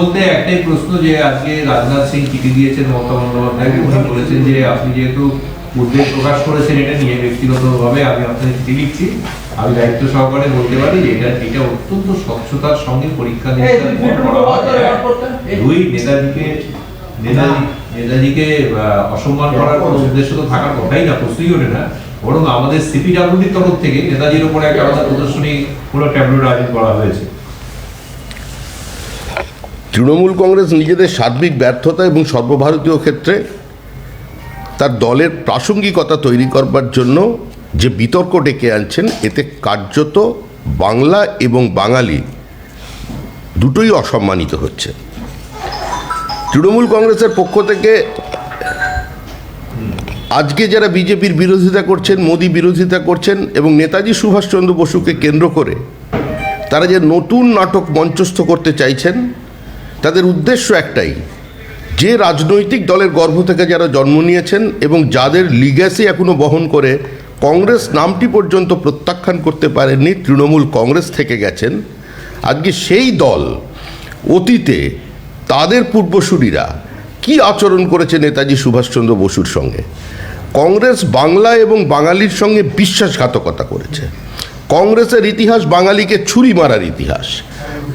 বলতে একটাই প্রশ্ন যে আজকে রাজনাথ সিং চিঠি দিয়েছেন মমতা বন্দ্যোপাধ্যায়কে, উনি বলেছেন যে আপনি যেহেতু উদ্বেগ প্রকাশ করেছেন এটা নিয়ে ব্যক্তিগতভাবে, আমি আপনাকে চিঠি লিখছি, আমি দায়িত্ব সহকারে বলতে পারি যে এটা অত্যন্ত স্বচ্ছতার সঙ্গে পরীক্ষা নিরীক্ষা করা হয়। দুই, নেতাজিকে অসম্মান করার কোনো উদ্দেশ্য তো থাকার কথাই না, প্রশ্নই ওঠে না। বরং আমাদের সিপিডব্লিউডির তরফ থেকে নেতাজির উপরে একটা আলাদা প্রদর্শনী পুরো ট্যাবলোর আয়োজন করা হয়েছে। তৃণমূল কংগ্রেস নিজেদের সার্বিক ব্যর্থতা এবং সর্বভারতীয় ক্ষেত্রে তার দলের প্রাসঙ্গিকতা তৈরি করবার জন্য যে বিতর্ক ডেকে আনছেন, এতে কার্যত বাংলা এবং বাঙালি দুটোই অসম্মানিত হচ্ছে। তৃণমূল কংগ্রেসের পক্ষ থেকে আজকে যারা বিজেপির বিরোধিতা করছেন, মোদী বিরোধিতা করছেন এবং নেতাজি সুভাষচন্দ্র বসুকে কেন্দ্র করে তারা যে নতুন নাটক মঞ্চস্থ করতে চাইছেন, তাদের উদ্দেশ্য একটাই, যে রাজনৈতিক দলের গর্ভ থেকে যারা জন্ম নিয়েছেন এবং যাদের লিগ্যাসি এখনো বহন করে কংগ্রেস নামটি পর্যন্ত প্রত্যাখ্যান করতে পারেননি, তৃণমূল কংগ্রেস থেকে গেছেন, আজকে সেই দল অতীতে তাদের পূর্বসূরীরা কি আচরণ করেছে নেতাজি সুভাষচন্দ্র বসুর সঙ্গে। কংগ্রেস বাংলা এবং বাঙালির সঙ্গে বিশ্বাসঘাতকতা করেছে। কংগ্রেসের ইতিহাস বাঙালিকে ছুরি মারার ইতিহাস।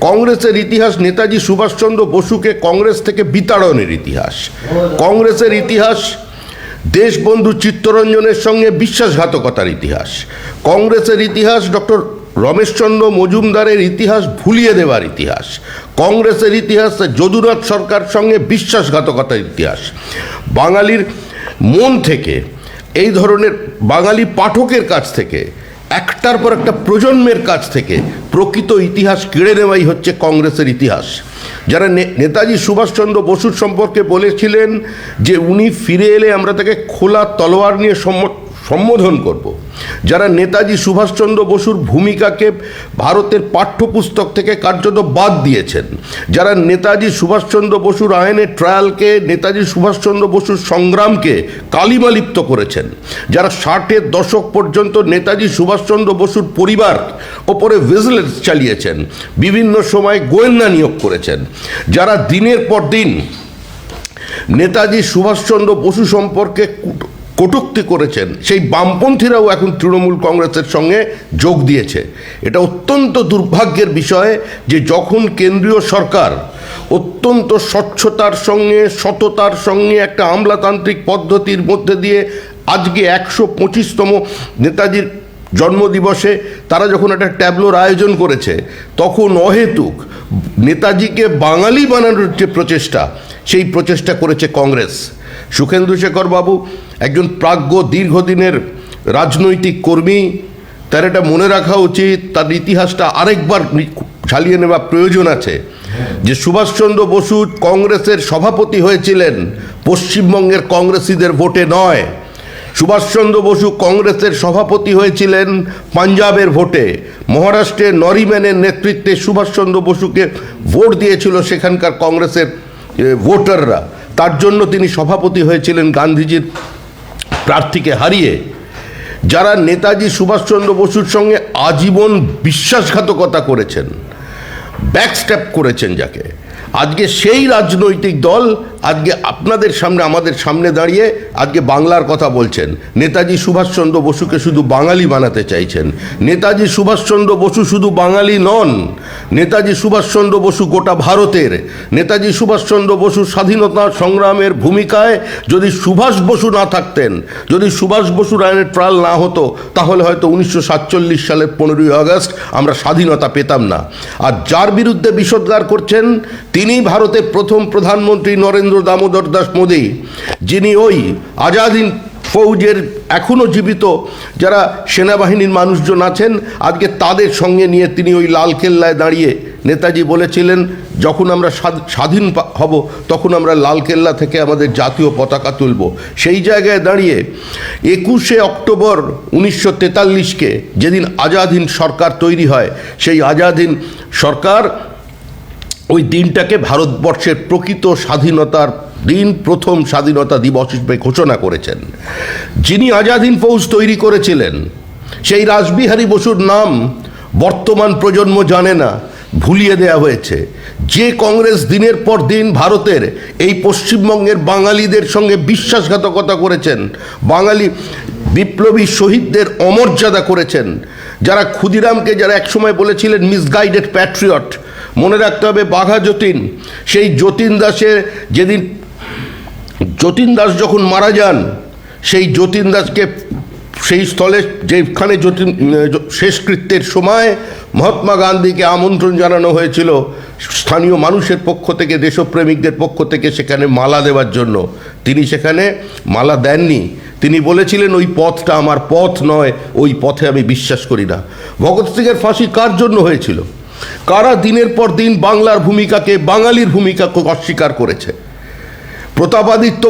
কংগ্রেসের ইতিহাস নেতাজি সুভাষচন্দ্র বসুকে কংগ্রেস থেকে বিতাড়নের ইতিহাস। কংগ্রেসের ইতিহাস দেশবন্ধু চিত্তরঞ্জনের সঙ্গে বিশ্বাসঘাতকতার ইতিহাস। কংগ্রেসের ইতিহাস ডক্টর রমেশচন্দ্র মজুমদারের ইতিহাস ভুলিয়ে দেওয়ার ইতিহাস। কংগ্রেসের ইতিহাস যদুনাথ সরকার সঙ্গে বিশ্বাসঘাতকতার ইতিহাস। বাঙালির মন থেকে, এই ধরনের বাঙালি পাঠকের কাছ থেকে, একটার পর একটা প্রজন্মের কাছ থেকে প্রকৃত ইতিহাস কেড়ে নেওয়াই হচ্ছে কংগ্রেসের ইতিহাস। যারা নেতাজি সুভাষচন্দ্র বসুর সম্পর্কে বলেছিলেন যে উনি ফিরে এলে আমরা তাকে খোলা তলোয়ার নিয়ে সম্বোধন করব, যারা নেতাজি সুভাষচন্দ্র বসুর ভূমিকাকে ভারতের পাঠ্যপুস্তক থেকে কার্যত বাদ দিয়েছেন, যারা নেতাজি সুভাষচন্দ্র বসুর আইনের ট্রায়ালকে, নেতাজি সুভাষচন্দ্র বসুর সংগ্রামকে কালিমালিপ্ত করেছেন, যারা 60-এর দশক পর্যন্ত নেতাজি সুভাষচন্দ্র বসুর পরিবার ওপরে ভিজিলেন্স চালিয়েছেন, বিভিন্ন সময় গোয়েন্দা নিয়োগ করেছেন, যারা দিনের পর দিন নেতাজি সুভাষচন্দ্র বসু সম্পর্কে কটূক্তি করেছেন, সেই বামপন্থীরাও এখন তৃণমূল কংগ্রেসের সঙ্গে যোগ দিয়েছে। এটা অত্যন্ত দুর্ভাগ্যের বিষয় যে যখন কেন্দ্রীয় সরকার অত্যন্ত স্বচ্ছতার সঙ্গে, সততার সঙ্গে একটা আমলাতান্ত্রিক পদ্ধতির মধ্যে দিয়ে আজকে 125তম নেতাজির জন্মদিবসে তারা যখন একটা ট্যাবলোর আয়োজন করেছে, তখন অহেতুক নেতাজিকে বাঙালি বানানোর যে প্রচেষ্টা, সেই প্রচেষ্টা করেছে কংগ্রেস। সুখেন্দু শেখর বাবু একজন প্রাজ্ঞ দীর্ঘদিনের রাজনৈতিক কর্মী, তার এটা মনে রাখা উচিত, তার ইতিহাসটা আরেকবার ঝালিয়ে নেওয়া প্রয়োজন আছে যে সুভাষচন্দ্র বসু কংগ্রেসের সভাপতি হয়েছিলেন পশ্চিমবঙ্গের কংগ্রেসীদের ভোটে নয়। সুভাষচন্দ্র বসু কংগ্রেসের সভাপতি হয়েছিলেন পাঞ্জাবের ভোটে। মহারাষ্ট্রে নরিম্যানের নেতৃত্বে সুভাষচন্দ্র বসুকে ভোট দিয়েছিল সেখানকার কংগ্রেসের ভোটাররা, তার জন্য তিনি সভাপতি হয়েছিলেন গান্ধীজির প্রার্থীকে হারিয়ে। যারা নেতাজি সুভাষচন্দ্র বসুর সঙ্গে আজীবন বিশ্বাসঘাতকতা করেছেন, ব্যাকস্ট্যাপ করেছেন যাকে, আজকে সেই রাজনৈতিক দল আজকে আপনাদের সামনে, আমাদের সামনে দাঁড়িয়ে আজকে বাংলার কথা বলছেন। নেতাজি সুভাষচন্দ্র বসুকে শুধু বাঙালি বানাতে চাইছেন। নেতাজি সুভাষচন্দ্র বসু শুধু বাঙালি নন, নেতাজি সুভাষচন্দ্র বসু গোটা ভারতের। নেতাজি সুভাষচন্দ্র বসু স্বাধীনতা সংগ্রামের ভূমিকায় যদি সুভাষ বসু না থাকতেন, যদি সুভাষ বসুর আইনের ট্রায়াল না হতো, তাহলে হয়তো 1947 সালের 15ই আগস্ট আমরা স্বাধীনতা পেতাম না। আর যার বিরুদ্ধে বিষোদ্গার করছেন, তিনি ভারতের প্রথম প্রধানমন্ত্রী নরেন্দ্র দামোদর দাস মোদী, যিনি ওই আজাদ হিন্দ ফৌজের এখনও জীবিত যারা সেনাবাহিনীর মানুষজন আছেন, আজকে তাদের সঙ্গে নিয়ে তিনি ওই লালকেল্লায় দাঁড়িয়ে নেতাজি বলেছিলেন যখন আমরা স্বাধীন হব তখন আমরা লালকেল্লা থেকে আমাদের জাতীয় পতাকা তুলব। সেই জায়গায় দাঁড়িয়ে 21শে অক্টোবর 1943কে, যেদিন আজাদ হিন্দ সরকার তৈরি হয়, সেই আজাদ হিন্দ সরকার ওই দিনটাকে ভারতবর্ষের প্রকৃত স্বাধীনতার দিন, প্রথম স্বাধীনতা দিবস হিসেবে ঘোষণা করেছেন। যিনি আজাদ হিন্দ ফৌজ তৈরি করেছিলেন, সেই রাসবিহারী বসুর নাম বর্তমান প্রজন্ম জানে না। ভুলিয়ে দেওয়া হয়েছে। যে কংগ্রেস দিনের পর দিন ভারতের এই পশ্চিমবঙ্গের বাঙালিদের সঙ্গে বিশ্বাসঘাতকতা করেছেন, বাঙালি বিপ্লবী শহীদদের অমর্যাদা করেছেন, যারা ক্ষুদিরামকে যারা একসময় বলেছিলেন মিসগাইডেড প্যাট্রিয়ট, মনে রাখতে হবে বাঘা যতীন, সেই যতীন দাসের যেদিন যতীন দাস যখন মারা যান, সেই যতীন দাসকে সেই স্থলে যেখানে শেষকৃত্যের সময় মহাত্মা গান্ধীকে আমন্ত্রণ জানানো হয়েছিল স্থানীয় মানুষের পক্ষ থেকে, দেশপ্রেমিকদের পক্ষ থেকে সেখানে মালা দেওয়ার জন্য, তিনি সেখানে মালা দেননি। তিনি বলেছিলেন ওই পথটা আমার পথ নয়, ওই পথে আমি বিশ্বাস করি না। ভগৎ সিংয়ের ফাঁসি কার জন্য হয়েছিল? কারা দিনের পর দিন বাংলার ভূমিকাকে, বাঙালির ভূমিকাকে অস্বীকার করেছে? প্রতাপাদিত্য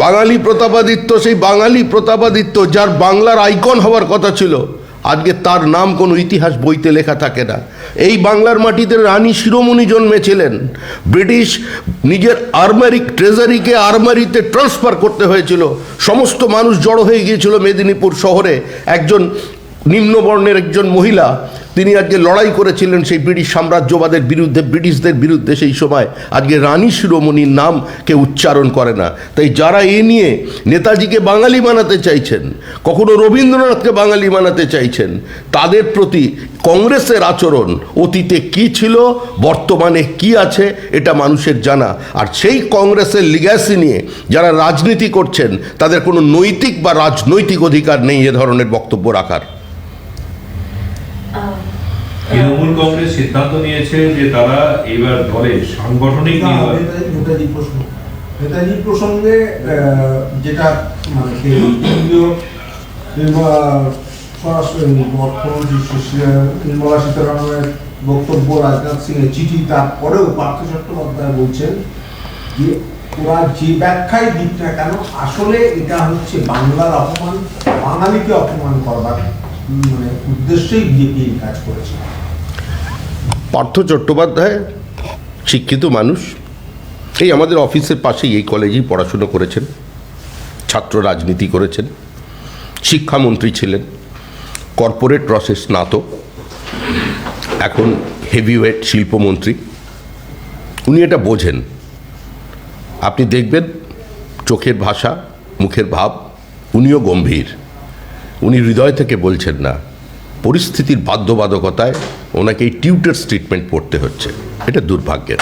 বাঙালি প্রতাপাদিত্য, সেই বাঙালি প্রতাপাদিত্য যার বাংলার আইকন হওয়ার কথা ছিল, আজকে তার নাম কোনো ইতিহাস বইতে লেখা থাকে না। এই বাংলার মাটিতে রানী শিরোমণি জন্মেছিলেন। ব্রিটিশ নিজের ট্রেজারিকে আর্মারিতে ট্রান্সফার করতে হয়েছিল। সমস্ত মানুষ জড়ো হয়ে গিয়েছিল মেদিনীপুর শহরে। একজন নিম্নবর্ণের একজন মহিলা, তিনি আজকে লড়াই করেছিলেন সেই ব্রিটিশ সাম্রাজ্যবাদের বিরুদ্ধে, ব্রিটিশদের বিরুদ্ধে। সেই সময় আজকে রানী শিরোমণির নাম কেউ উচ্চারণ করে না। তাই যারা এ নিয়ে নেতাজিকে বাঙালি বানাতে চাইছেন, কখনো রবীন্দ্রনাথকে বাঙালি বানাতে চাইছেন, তাদের প্রতি কংগ্রেসের আচরণ অতীতে কি ছিল, বর্তমানে কি আছে, এটা মানুষের জানা। আর সেই কংগ্রেসের লিগ্যাসি নিয়ে যারা রাজনীতি করছেন, তাদের কোনো নৈতিক বা রাজনৈতিক অধিকার নেই এ ধরনের বক্তব্য রাখার। তৃণমূল কংগ্রেস সিদ্ধান্ত নিয়েছে যে তারা এবার দলে সাংগঠনিক নেতাজি প্রসঙ্গে যেটা মানে কেন্দ্রীয় অর্থমন্ত্রী নির্মলা সীতারামনের বক্তব্য, রাজনাথ সিং এর চিঠি, তারপরেও পার্থ চট্টোপাধ্যায় বলছেন যে ওরা যে ব্যাখ্যায় দিক না কেন, আসলে এটা হচ্ছে বাংলার অপমান, বাঙালিকে অপমান করবার মানে উদ্দেশ্যেই বিজেপি এই কাজ করেছে। পার্থ চট্টোপাধ্যায় শিক্ষিত মানুষ, এই আমাদের অফিসের পাশেই এই কলেজেই পড়াশুনো করেছেন, ছাত্র রাজনীতি করেছেন, শিক্ষামন্ত্রী ছিলেন, কর্পোরেট রসে স্নাতক, এখন হেভিওয়েট শিল্পমন্ত্রী। উনি এটা বোঝেন। আপনি দেখবেন চোখের ভাষা, মুখের ভাব, উনিও গম্ভীর। উনি হৃদয় থেকে বলছেন না, পরিস্থিতির বাধ্যবাধকতায় ওনাকে এই টিউটার্স ট্রিটমেন্ট পড়তে হচ্ছে। এটা দুর্ভাগ্যের।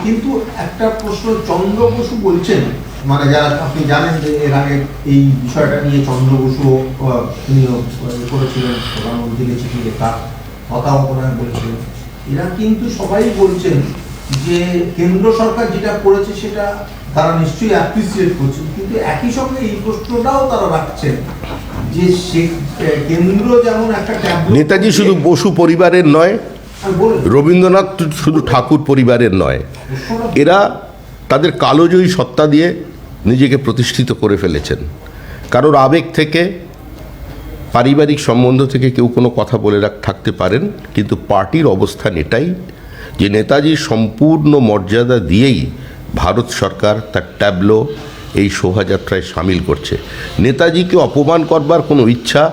কিন্তু একটা প্রশ্ন, চন্দ্র বসু বলছেন, মানে যারা আপনি জানেন যে এর আগে এই বিষয়টা নিয়ে চন্দ্র বসু করেছিলেন, প্রধানমন্ত্রীকে চিঠি লেখা, কথা অপনয়ন বলেছিলেন, এরা কিন্তু সবাই বলছেন যে কেন্দ্র সরকার যেটা করেছে সেটা তারা নিশ্চয়ই অ্যাপ্রিসিয়েট করছেন, কিন্তু একই সঙ্গে এই প্রশ্নটাও তারা রাখছেন যে কেন্দ্র যেমন একটা নেতাজি শুধু বসু পরিবারের নয়, রবীন্দ্রনাথ শুধু ঠাকুর পরিবারের নয়, এরা তাদের কালোজয়ী সত্তা দিয়ে নিজেকে প্রতিষ্ঠিত করে ফেলেছেন। কারোর আবেগ থেকে, পারিবারিক সম্বন্ধ থেকে কেউ কোনো কথা বলে থাকতে পারেন, কিন্তু পার্টির অবস্থান এটাই যে নেতাজির সম্পূর্ণ মর্যাদা দিয়েই ভারত সরকার তার ট্যাবলো এই শোভাযাত্রায় সামিল করছে। নেতাজিকে অপমান করবার কোনো ইচ্ছা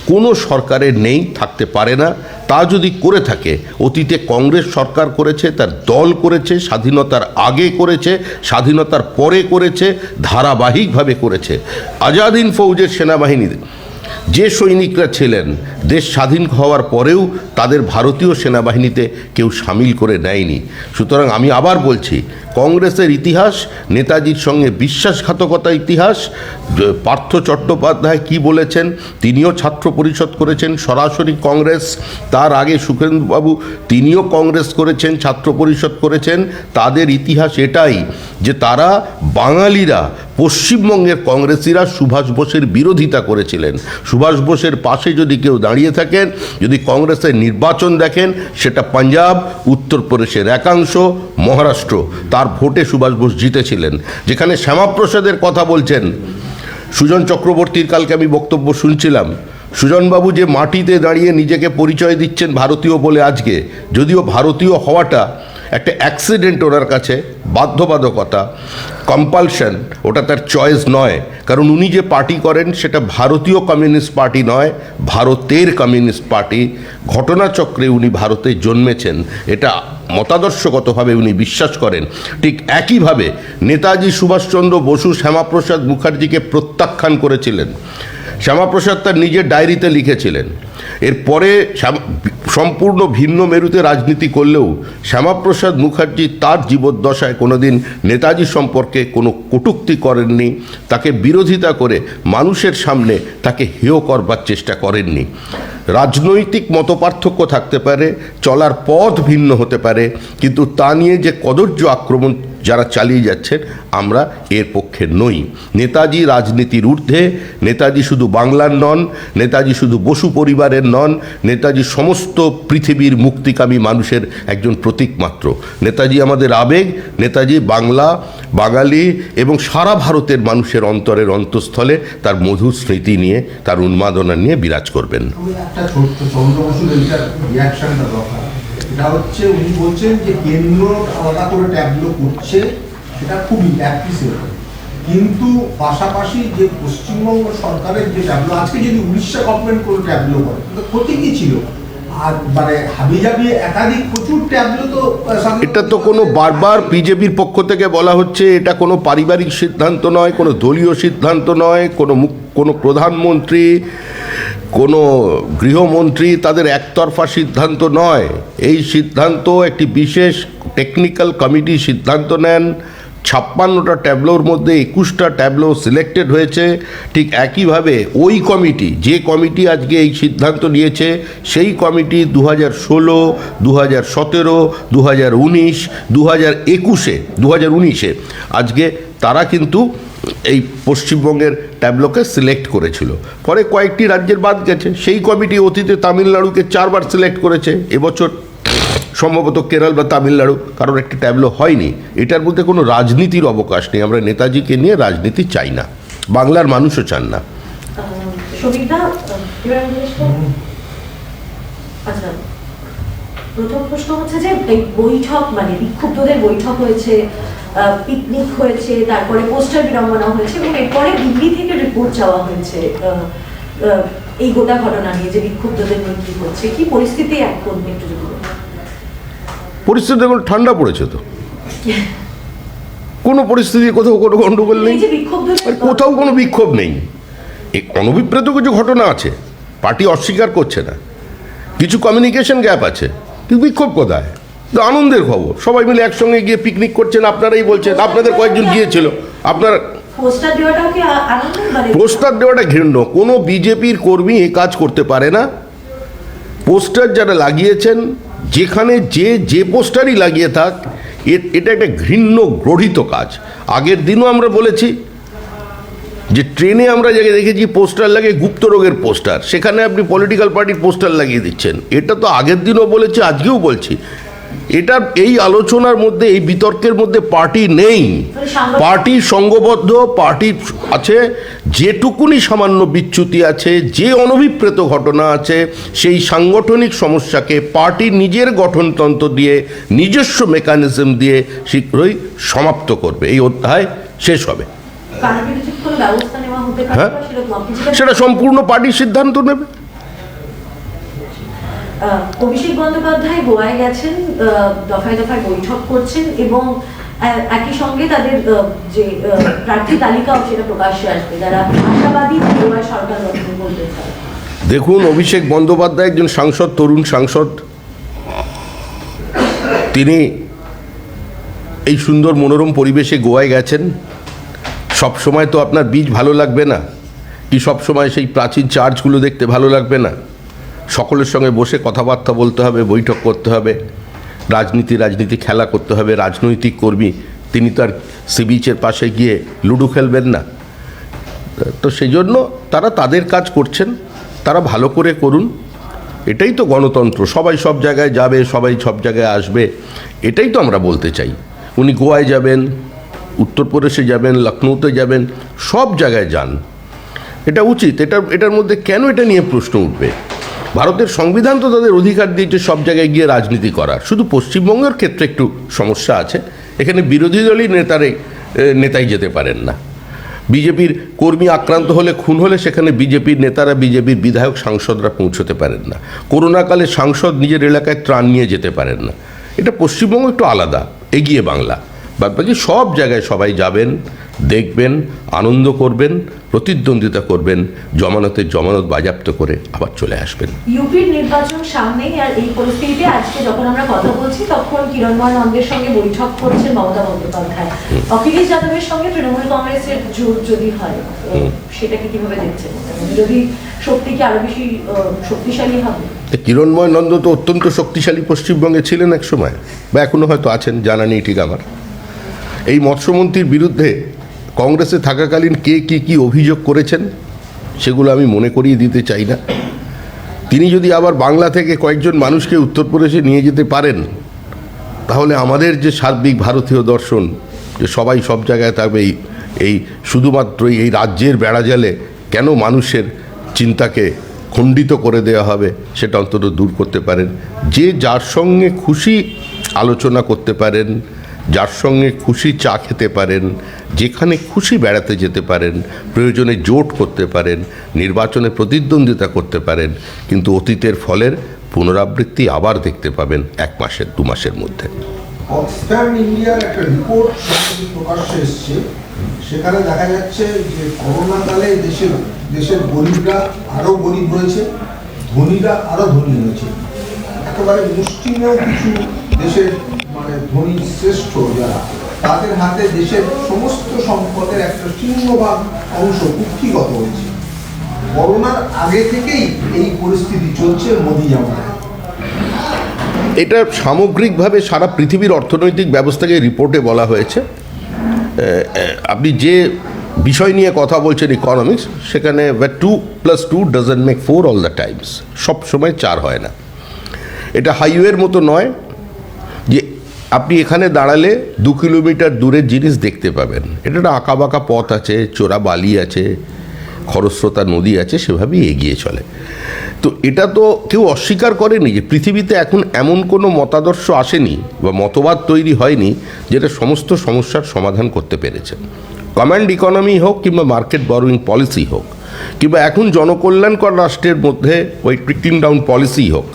কোনো সরকারের নেই, থাকতে পারে না। তা যদি করে থাকে, অতীতে কংগ্রেস সরকার করেছে, তার দল করেছে, স্বাধীনতার আগে করেছে, স্বাধীনতার পরে করেছে, ধারাবাহিকভাবে করেছে। আজাদ হিন্দ ফৌজের সেনাবাহিনীতে যে সৈনিকরা ছিলেন, দেশ স্বাধীন হওয়ার পরেও তাদের ভারতীয় সেনাবাহিনীতে কেউ সামিল করে নেয়নি। সুতরাং আমি আবার বলছি, কংগ্রেসের ইতিহাস, নেতাজির সঙ্গে বিশ্বাসঘাতকতা ইতিহাস। পার্থ চট্টোপাধ্যায় কি বলেছেন, তিনিও ছাত্র পরিষদ করেছেন, সরাসরি কংগ্রেস। তার আগে সুখেন্দুবাবু, তিনিও কংগ্রেস করেছেন, ছাত্র পরিষদ করেছেন। তাদের ইতিহাস এটাই যে তারা বাঙালিরা, পশ্চিমবঙ্গের কংগ্রেসিরা সুভাষ বোসের বিরোধিতা করেছিলেন। সুভাষ বোসের পাশে যদি কেউ দাঁড়িয়ে থাকেন, যদি কংগ্রেসের নির্বাচন দেখেন, সেটা পাঞ্জাব, উত্তরপ্রদেশের একাংশ, মহারাষ্ট্র, তার ভোটে সুভাষ বোস জিতেছিলেন। যেখানে শ্যামাপ্রসাদের কথা বলছেন, সুজন চক্রবর্তীর কালকে আমি বক্তব্য শুনছিলাম, সুজনবাবু যে মাটিতে দাঁড়িয়ে নিজেকে পরিচয় দিচ্ছেন ভারতীয় বলে আজকে, যদিও ভারতীয় হওয়াটা একটা অ্যাক্সিডেন্ট ওনার কাছে, বাধ্যবাধকতা, কম্পালশন, ওটা তার চয়েস নয়। কারণ উনি যে পার্টি করেন সেটা ভারতীয় কমিউনিস্ট পার্টি নয়, ভারতের কমিউনিস্ট পার্টি। ঘটনাচক্রে উনি ভারতে জন্মেছেন, এটা মতাদর্শগতভাবে উনি বিশ্বাস করেন। ঠিক একইভাবে নেতাজি সুভাষচন্দ্র বসু শ্যামাপ্রসাদ মুখার্জিকে প্রত্যাখ্যান করেছিলেন। শ্যামাপ্রসাদ তার নিজের ডায়েরিতে লিখেছিলেন। এরপরে সম্পূর্ণ ভিন্ন মেরুতে রাজনীতি করলেও শ্যামাপ্রসাদ মুখার্জি তার জীবদ্দশায় কোনোদিন নেতাজি সম্পর্কে কোনো কটূক্তি করেননি, তাকে বিরোধিতা করে মানুষের সামনে তাকে হেয় করবার চেষ্টা করেননি। রাজনৈতিক মতপার্থক্য থাকতে পারে, চলার পথ ভিন্ন হতে পারে, কিন্তু তা নিয়ে যে কদর্য আক্রমণ যারা চালিয়ে যাচ্ছেন আমরা এর পক্ষে নই। নেতাজি রাজনীতির ঊর্ধ্বে, নেতাজি শুধু বাংলার নন, নেতাজি শুধু বসু পরিবারের নন, নেতাজি সমস্ত পৃথিবীর মুক্তিকামী মানুষের একজন প্রতীক মাত্র। নেতাজি আমাদের আবেগ, নেতাজি বাংলা, বাঙালি এবং সারা ভারতের মানুষের অন্তরের অন্তঃস্থলে তার মধুর স্মৃতি নিয়ে, তার উন্মাদনা নিয়ে বিরাজ করবেন। আমি একটা ছোট্ট চন্দ্র বসুর এইটার রিয়াকশনটা দরকার। এটা হচ্ছে উনি বলছেন যে কেন্দ্র আলাদা করে ট্যাবলো করছে, সেটা খুবই অ্যাপ্রিসিয়েবল, কিন্তু পাশাপাশি যে পশ্চিমবঙ্গ সরকারের যে ট্যাবলো, আজকে যদি উড়িষ্যা গভর্নমেন্ট করে ট্যাবলো করে, তো ক্ষতি কি ছিল? আর মানে হাবিজাবি একাধিক প্রচুর ট্যাবলো তো এটা তো কোনো বারবার বিজেপির পক্ষ থেকে বলা হচ্ছে এটা কোনো পারিবারিক সিদ্ধান্ত নয়, কোনো দলীয় সিদ্ধান্ত নয়, কোনো প্রধানমন্ত্রী, কোনো গৃহমন্ত্রী তাদের একতরফা সিদ্ধান্ত নয়। এই সিদ্ধান্ত একটি বিশেষ টেকনিক্যাল কমিটি সিদ্ধান্ত নেন। 56টা ট্যাবলোর মধ্যে 21টা ট্যাবলো সিলেক্টেড হয়েছে। ঠিক একইভাবে ওই কমিটি, যে কমিটি আজকে এই সিদ্ধান্ত নিয়েছে, সেই কমিটি 2016, 2017, 2019, 2019-এ আজকে তারা কিন্তু এই পশ্চিমবঙ্গের ট্যাবলোকে সিলেক্ট করেছিল। পরে কয়েকটি রাজ্যের বাদ গেছে। সেই কমিটি অতীতে তামিলনাড়ুকে 4বার সিলেক্ট করেছে, এবছর সম্ভবত কেরল বা তামিলনাড়ু কারোর একটি ট্যাবলো হয়নি। এটার মধ্যে কোনো রাজনীতির অবকাশ নেই। আমরা নেতাজিকে নিয়ে রাজনীতি চাই না, বাংলার মানুষও চান না। আচ্ছা, প্রথম প্রশ্ন হচ্ছে যে এই বৈঠক মানে বিক্ষুব্ধদের বৈঠক হয়েছে, পিকনিক হয়েছে, তারপরে পোস্টার বিড়ম্বনা হয়েছে এবং এরপরে দিল্লি থেকে রিপোর্ট চাওয়া হয়েছে এই গোটা ঘটনা নিয়ে যে বিক্ষুব্ধদের মৃত্যু হচ্ছে। কি পরিস্থিতি এখন একটু যদি বলেন? পরিস্থিতি এখন ঠান্ডা পড়েছে, তো কোনো পরিস্থিতি, কোথাও কোনো গণ্ডগোল নেই, আর কোথাও কোনো বিক্ষোভ নেই। এই অনভিপ্রেত কিছু ঘটনা আছে, পার্টি অস্বীকার করছে না, কিছু কমিউনিকেশন গ্যাপ আছে, কিন্তু বিক্ষোভ কোথায়? তো আনন্দের খবর, সবাই মিলে একসঙ্গে গিয়ে পিকনিক করছেন। আপনারাই বলছেন, আপনাদের কয়েকজন গিয়েছিল, আপনারা পোস্টার দেওয়াটা ঘৃণ্য। কোনো বিজেপির কর্মী এ কাজ করতে পারে না। পোস্টার যারা লাগিয়েছেন, যেখানে যে পোস্টারই লাগিয়ে থাক, এটা একটা ঘৃণ্য গৃহীত কাজ। আগের দিনও আমরা বলেছি যে ট্রেনে আমরা জায়গায় দেখেছি পোস্টার লাগে, গুপ্ত রোগের পোস্টার, সেখানে আপনি পলিটিক্যাল পার্টির পোস্টার লাগিয়ে দিচ্ছেন। এটা তো আগের দিনও বলেছি, আজকেও বলছি। এটা এই আলোচনার মধ্যে, এই বিতর্কের মধ্যে পার্টি নেই। পার্টি সংঘবদ্ধ, পার্টি আছে। যেটুকুনি সামান্য বিচ্যুতি আছে, যে অনভিপ্রেত ঘটনা আছে, সেই সাংগঠনিক সমস্যাকে পার্টি নিজের গঠনতন্ত্র দিয়ে, নিজস্ব মেকানিজম দিয়ে শীঘ্রই সমাপ্ত করবে। এই অধ্যায় শেষ হবে। হ্যাঁ, সেটা সম্পূর্ণ পার্টির সিদ্ধান্ত নেবে। অভিষেক বন্দ্যোপাধ্যায় গোয়ায় গেছেন, দফায় দফায় বৈঠক করছেন এবং একই সঙ্গে তাদের যে প্রার্থী তালিকাও সেটা প্রকাশ্যে আসবে, যারা আশাবাদী গোয়ায় সরকার গঠন করতে চায়। দেখুন, অভিষেক বন্দ্যোপাধ্যায় একজন সাংসদ, তরুণ সাংসদ। তিনি এই সুন্দর মনোরম পরিবেশে গোয়ায় গেছেন। সব সময় তো আপনার বীজ ভালো লাগবে না, কি সব সময় সেই প্রাচীন চার্চগুলো দেখতে ভালো লাগবে না। সকলের সঙ্গে বসে কথাবার্তা বলতে হবে, বৈঠক করতে হবে, রাজনীতি খেলা করতে হবে। রাজনৈতিক কর্মী, তিনি তো আর সি বিচের পাশে গিয়ে লুডো খেলবেন না। তো সেই জন্য তারা তাদের কাজ করছেন, তারা ভালো করে করুন। এটাই তো গণতন্ত্র, সবাই সব জায়গায় যাবে, সবাই সব জায়গায় আসবে, এটাই তো আমরা বলতে চাই। উনি গোয়ায় যাবেন, উত্তরপ্রদেশে যাবেন, লখনৌতে যাবেন, সব জায়গায় যান, এটা উচিত। এটার মধ্যে কেন এটা নিয়ে প্রশ্ন উঠবে? ভারতের সংবিধান তো তাদের অধিকার দিয়েছে সব জায়গায় গিয়ে রাজনীতি করার, শুধু পশ্চিমবঙ্গের ক্ষেত্রে একটু সমস্যা আছে। এখানে বিরোধী দলই নেতাই যেতে পারেন না। বিজেপির কর্মী আক্রান্ত হলে, খুন হলে সেখানে বিজেপির নেতারা, বিজেপির বিধায়ক, সাংসদরা পৌঁছতে পারেন না। করোনাকালে সাংসদ নিজের এলাকায় ত্রাণ নিয়ে যেতে পারেন না। এটা পশ্চিমবঙ্গ একটু আলাদা, এগিয়ে বাংলা। বাদবাকি সব জায়গায় সবাই যাবেন, দেখবেন, আনন্দ করবেন, প্রতিদ্বন্দ্বিতা করবেন, জমানতের জমানত বাজেয়াপ্ত করে আবার চলে আসবেন। ইউপির নির্বাচন সামনেই, আর এই পরিস্থিতিতে আজকে যখন আমরা কথা বলছি তখন কিরণময় নন্দের সঙ্গে বৈঠক করছেন মমতা বন্দ্যোপাধ্যায়। অখিলেশ যাদবের সঙ্গে তৃণমূল কংগ্রেসের জোট যদি হয়, সেটাকে কিভাবে দেখছেন? বিরোধী শক্তি কি আরো বেশি শক্তিশালী হবে? কিরণময় নন্দ তো অত্যন্ত শক্তিশালী পশ্চিমবঙ্গে ছিলেন এক সময়, বা এখনো হয়তো আছেন, জানা নেই ঠিক আমার। এই মৎস্যমন্ত্রীর বিরুদ্ধে কংগ্রেসে থাকাকালীন কে কি অভিযোগ করেছেন সেগুলো আমি মনে করিয়ে দিতে চাই না। তিনি যদি আবার বাংলা থেকে কয়েকজন মানুষকে উত্তরপ্রদেশে নিয়ে যেতে পারেন, তাহলে আমাদের যে সার্বিক ভারতীয় দর্শন, যে সবাই সব জায়গায় থাকবে, এই শুধুমাত্র এই রাজ্যের বেড়াজালে কেন মানুষের চিন্তাকে খণ্ডিত করে দেওয়া হবে, সেটা অন্তত দূর করতে পারেন। যে যার সঙ্গে খুশি আলোচনা করতে পারেন, যার সঙ্গে খুশি চা খেতে পারেন, যেখানে খুশি বেড়াতে যেতে পারেন, প্রয়োজনে জোট করতে পারেন, নির্বাচনে প্রতিদ্বন্দ্বিতা করতে পারেন, কিন্তু অতীতের ফলের পুনরাবৃত্তি আবার দেখতে পাবেন 1 মাসের 2 মাসের মধ্যে। অক্সফ্যাম ইন্ডিয়ার একটা রিপোর্ট প্রকাশ্যে এসছে, সেখানে দেখা যাচ্ছে যে করোনাকালে দেশের গরিবরা আরো গরিব হয়েছে, ধনীরা আরো ধনী হয়েছে। একেবারে মুষ্টিমেয় কিছু দেশের ধনী শ্রেষ্ঠ যারা, তাদের হাতে দেশের সমস্ত সম্পদের একটা সিংহভাগ অংশ কুক্ষিগত হয়েছে। করোনার আগে থেকেই এই পরিস্থিতি চলছে মোদি আমলে। এটা সামগ্রিকভাবে সারা পৃথিবীর অর্থনৈতিক ব্যবস্থাকে রিপোর্টে বলা হয়েছে। আপনি যে বিষয় নিয়ে কথা বলছেন ইকোনমিক্স, সেখানে 2 + 2 doesn't make 4 all the times, সব সময় 4 হয় না। এটা হাইওয়ের মতো নয় যে আপনি এখানে দাঁড়ালে 2 কিলোমিটার দূরের জিনিস দেখতে পাবেন। এটা একটা আঁকাবাঁকা পথ আছে, চোরা বালি আছে, খরস্রোতা নদী আছে, সেভাবেই এগিয়ে চলে। তো এটা তো কেউ অস্বীকার করেনি যে পৃথিবীতে এখন এমন কোনো মতাদর্শ আসেনি বা মতবাদ তৈরি হয়নি যেটা সমস্ত সমস্যার সমাধান করতে পেরেছে। কমান্ড ইকোনমি হোক কিংবা মার্কেট বরোয়িং পলিসি হোক, কিংবা এখন জনকল্যাণকর রাষ্ট্রের মধ্যে ওই ট্রিকলিং ডাউন পলিসি হোক,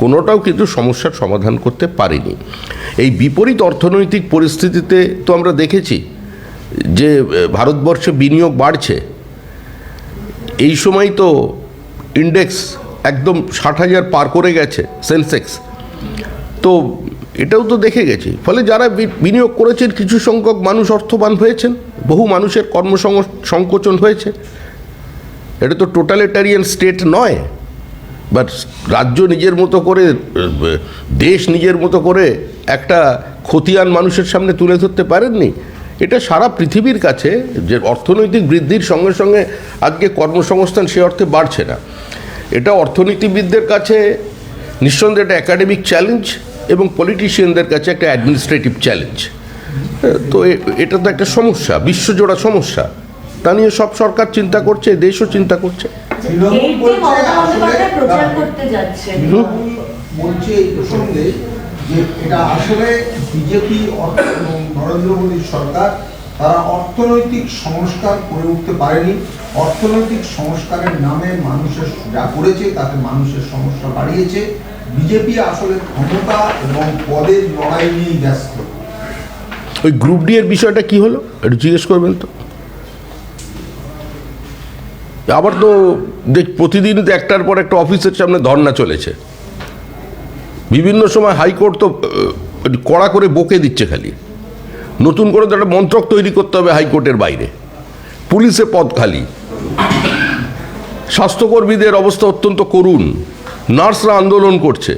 কোনোটাও কিন্তু সমস্যার সমাধান করতে পারেনি। এই বিপরীত অর্থনৈতিক পরিস্থিতিতে তো আমরা দেখেছি যে ভারতবর্ষে বিনিয়োগ বাড়ছে। এই সময় তো ইন্ডেক্স একদম 60,000 পার করে গেছে, সেন্সেক্স। তো এটাও তো দেখে গেছি। ফলে যারা বিনিয়োগ করেছেন, কিছু সংখ্যক মানুষ অর্থবান হয়েছেন, বহু মানুষের কর্মসংকোচন হয়েছে। এটা তো টোটালিটারিয়ান স্টেট নয়, বাট রাজ্য নিজের মতো করে, দেশ নিজের মতো করে একটা খতিয়ান মানুষের সামনে তুলে ধরতে পারেননি। এটা সারা পৃথিবীর কাছে যে অর্থনৈতিক বৃদ্ধির সঙ্গে সঙ্গে আজকে কর্মসংস্থান সে অর্থে বাড়ছে না। এটা অর্থনীতিবিদদের কাছে নিঃসন্দেহে একটা একাডেমিক চ্যালেঞ্জ এবং পলিটিশিয়ানদের কাছে একটা অ্যাডমিনিস্ট্রেটিভ চ্যালেঞ্জ। তো এটা তো একটা সমস্যা, বিশ্বজোড়া সমস্যা। তা নিয়ে সব সরকার চিন্তা করছে, দেশও চিন্তা করছে। বলছে এই প্রসঙ্গে যে এটা আসলে বিজেপি এবং নরেন্দ্র মোদীর সরকার, তারা অর্থনৈতিক সংস্কার করে উঠতে পারেনি। অর্থনৈতিক সংস্কারের নামে মানুষের যা করেছে তাতে মানুষের সমস্যা বাড়িয়েছে। বিজেপি আসলে ক্ষমতা এবং পদের লড়াই নিয়েই ব্যস্ত। ওই গ্রুপ ডি এর বিষয়টা কি হলো একটু জিজ্ঞেস করবেন তো। আবার তো প্রতিদিন তো একটার পর একটা অফিসের সামনে ধর্ণা চলেছে। বিভিন্ন সময় হাইকোর্ট তো কড়া করে বকে দিচ্ছে, খালি নতুন করে তো একটা মন্ত্রক তৈরি করতে হবে হাইকোর্টের বাইরে। পুলিশে পদ খালি, স্বাস্থ্যকর্মীদের অবস্থা অত্যন্ত করুণ, নার্সরা আন্দোলন করছে,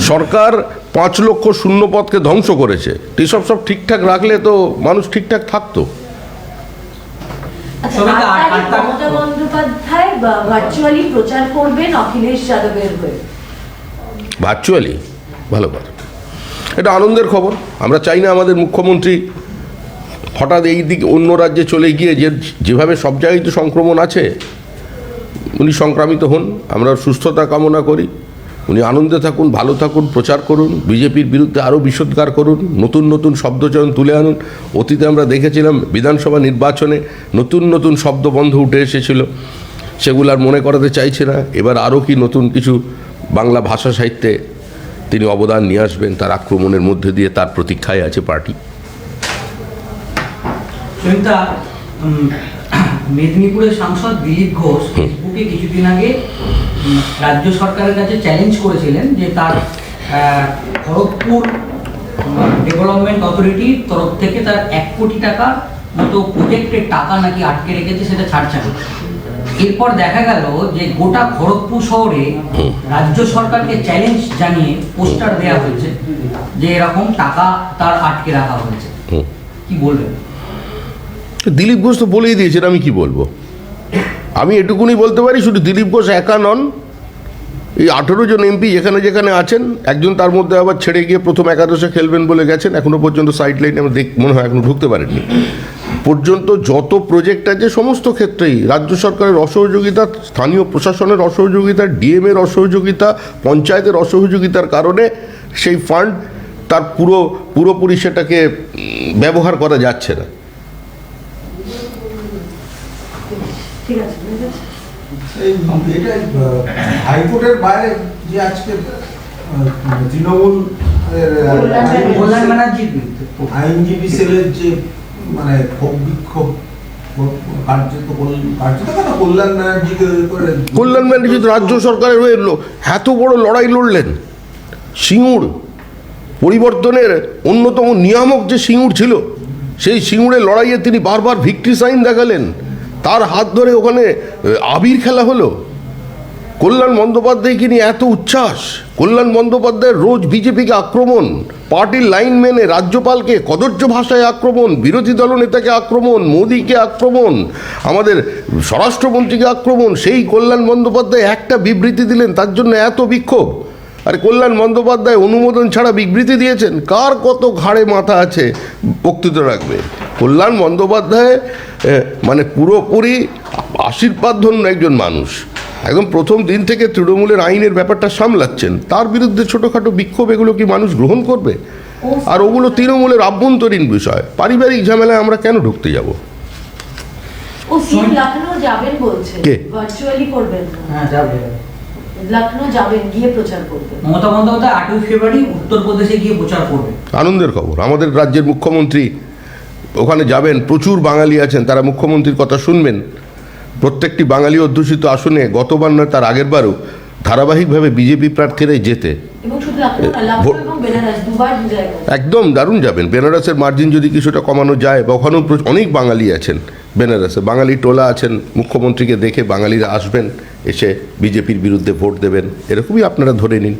সরকার 5 লক্ষ শূন্য পদকে ধ্বংস করেছে। এসব সব ঠিকঠাক রাখলে তো মানুষ ঠিকঠাক থাকতো। মমতা বন্দ্যোপাধ্যায় ভার্চুয়ালি প্রচার করবেন অখিলেশ যাদবের হয়ে। ভার্চুয়ালি ভালো কথা, এটা আনন্দের খবর। আমরা চাই না আমাদের মুখ্যমন্ত্রী হঠাৎ এই দিকে অন্য রাজ্যে চলে গিয়ে, যেভাবে সব জায়গায় তো সংক্রমণ আছে, উনি সংক্রামিত হন, আমরা সুস্থতা কামনা করি। উনি আনন্দে থাকুন, ভালো থাকুন, প্রচার করুন, বিজেপির বিরুদ্ধে আরও বিষোদ্গার করুন, নতুন নতুন শব্দচয়ন তুলে আনুন। অতীতে আমরা দেখেছিলাম বিধানসভা নির্বাচনে নতুন নতুন শব্দবন্ধ উঠে এসেছিল, সেগুলো আর মনে করাতে চাইছে না। এবার আরও কি নতুন কিছু বাংলা ভাষা সাহিত্যে তিনি অবদান নিয়ে আসবেন, তার আক্রমণের মধ্যে দিয়ে তার প্রতীক্ষায় আছে পার্টি। সুমিতা, মেদিনীপুরের সাংসদ দিলীপ ঘোষ ফেসবুকে কিছুদিন আগে রাজ্য সরকারের কাছে চ্যালেঞ্জ করেছিলেন যে তার খড়গপুর ডেভেলপমেন্ট অথরিটির তরফ থেকে তার 1 কোটি টাকা মতো প্রজেক্টের টাকা নাকি আটকে রেখেছে, সেটা ছাড়ছাড়। এরপর দেখা গেল যে গোটা খড়গপুর শহরে রাজ্য সরকারকে চ্যালেঞ্জ জানিয়ে পোস্টার দেওয়া হয়েছে যে এরকম টাকা তার আটকে রাখা হয়েছে। কি বলবেন? দিলীপ ঘোষ তো বলেই দিয়েছেন, আমি কি বলবো। আমি এটুকুনি বলতে পারি, শুধু দিলীপ ঘোষ একা নন, এই 18 জন এমপি যেখানে যেখানে আছেন, একজন তার মধ্যে আবার ছেড়ে গিয়ে প্রথম একাদশে খেলবেন বলে গেছেন, এখনো পর্যন্ত সাইড লাইনে আমার মনে হয় এখনো ঢুকতে পারেননি পর্যন্ত। যত প্রজেক্ট আছে সমস্ত ক্ষেত্রেই রাজ্য সরকারের অসহযোগিতা, স্থানীয় প্রশাসনের অসহযোগিতা, ডিএমের অসহযোগিতা, পঞ্চায়েতের অসহযোগিতার কারণে সেই ফান্ড তার পুরোপুরি সেটাকে ব্যবহার করা যাচ্ছে না। ঠিক আছে, এটা হাইকোর্টের বাইরে যে আজকে তৃণমূল কল্যাণ ব্যানার্জির বিরুদ্ধে আইনজীবী সেলের যে মানে ক্ষোভ বিক্ষোভ কার্যত কল্যাণ ব্যানার্জিকে করে, কল্যাণ ব্যানার্জি তো রাজ্য সরকারের হয়ে এত বড় লড়াই লড়লেন। সিঙ্গুর পরিবর্তনের অন্যতম নিয়ামক যে সিঙ্গুর ছিল, সেই সিঙ্গুরের লড়াইয়ে তিনি বারবার ভিক্টরি সাইন দেখালেন, তার হাত ধরে ওখানে আবির খেলা হলো। কল্যাণ বন্দ্যোপাধ্যায়কে নিয়ে এত উচ্ছ্বাস, কল্যাণ বন্দ্যোপাধ্যায়ের রোজ বিজেপিকে আক্রমণ, পার্টির লাইন মেনে রাজ্যপালকে কদর্য ভাষায় আক্রমণ, বিরোধী দলনেতাকে আক্রমণ, মোদীকে আক্রমণ, আমাদের স্বরাষ্ট্রমন্ত্রীকে আক্রমণ। সেই কল্যাণ বন্দ্যোপাধ্যায় একটা বিবৃতি দিলেন, তার জন্য এত বিক্ষোভ। আরে কল্যাণ বন্দ্যোপাধ্যায় অনুমোদন ছাড়া বিবৃতি দিয়েছেন, কার কত ঘাড়ে মাথা আছে বক্তৃতা রাখবে। কল্যাণ বন্দ্যোপাধ্যায় মানে পুরোপুরি আশীর্বাদধন্য একজন মানুষ, একদম প্রথম দিন থেকে তৃণমূলের আইনের ব্যাপারটা সামলাচ্ছেন। তার বিরুদ্ধে ছোটোখাটো বিক্ষোভ এগুলো কি মানুষ গ্রহণ করবে? আর ওগুলো তৃণমূলের আভ্যন্তরীণ বিষয়, পারিবারিক ঝামেলায় আমরা কেন ঢুকতে যাব? ও সিএম লখনৌ যাবেন বলছে, কে? ভার্চুয়ালি করবেন না। হ্যাঁ, যাবে। লখনৌ যাবেন, গিয়ে প্রচার করবেন। মমতা বন্দ্যোপাধ্যায় 8 ফেব্রুয়ারি উত্তরপ্রদেশে গিয়ে প্রচার করবে। আনন্দের খবর, আমাদের রাজ্যের মুখ্যমন্ত্রী ওখানে যাবেন। প্রচুর বাঙালি আছেন, তারা মুখ্যমন্ত্রীর কথা শুনবেন। প্রত্যেকটি বাঙালি অধ্যুষিত আসনে গতবার নয় তার আগের বারও ধারাবাহিকভাবে বিজেপি প্রার্থীরাই জেতে। এবং শুধু লখনৌ না, লখনৌ এবং বেনারস দুবার জায়গা। একদম দারুণ যাবেন। বেনারসের মার্জিন যদি কিছুটা কমানো যায়, বা ওখানেও অনেক বাঙালি আছেন বেনারসে, বাঙালি টোলা আছেন, মুখ্যমন্ত্রীকে দেখে বাঙালিরা আসবেন, এসে বিজেপির বিরুদ্ধে ভোট দেবেন, এরকমই আপনারা ধরে নিন,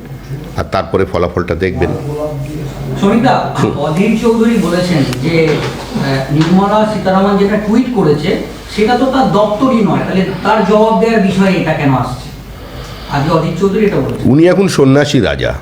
আর তারপরে ফলাফলটা দেখবেন। সুমিতা, অধীর চৌধুরী বলেছেন যে নির্মলা সীতারামন যেটা টুইট করেছে সেটা তো তার দপ্তরই নয়, তাহলে তার জবাব দেওয়ার বিষয়ে এটা কেন আসছে? আজকে অধীর চৌধুরী এটা বলেছেন। উনি এখন সন্ন্যাসী রাজা।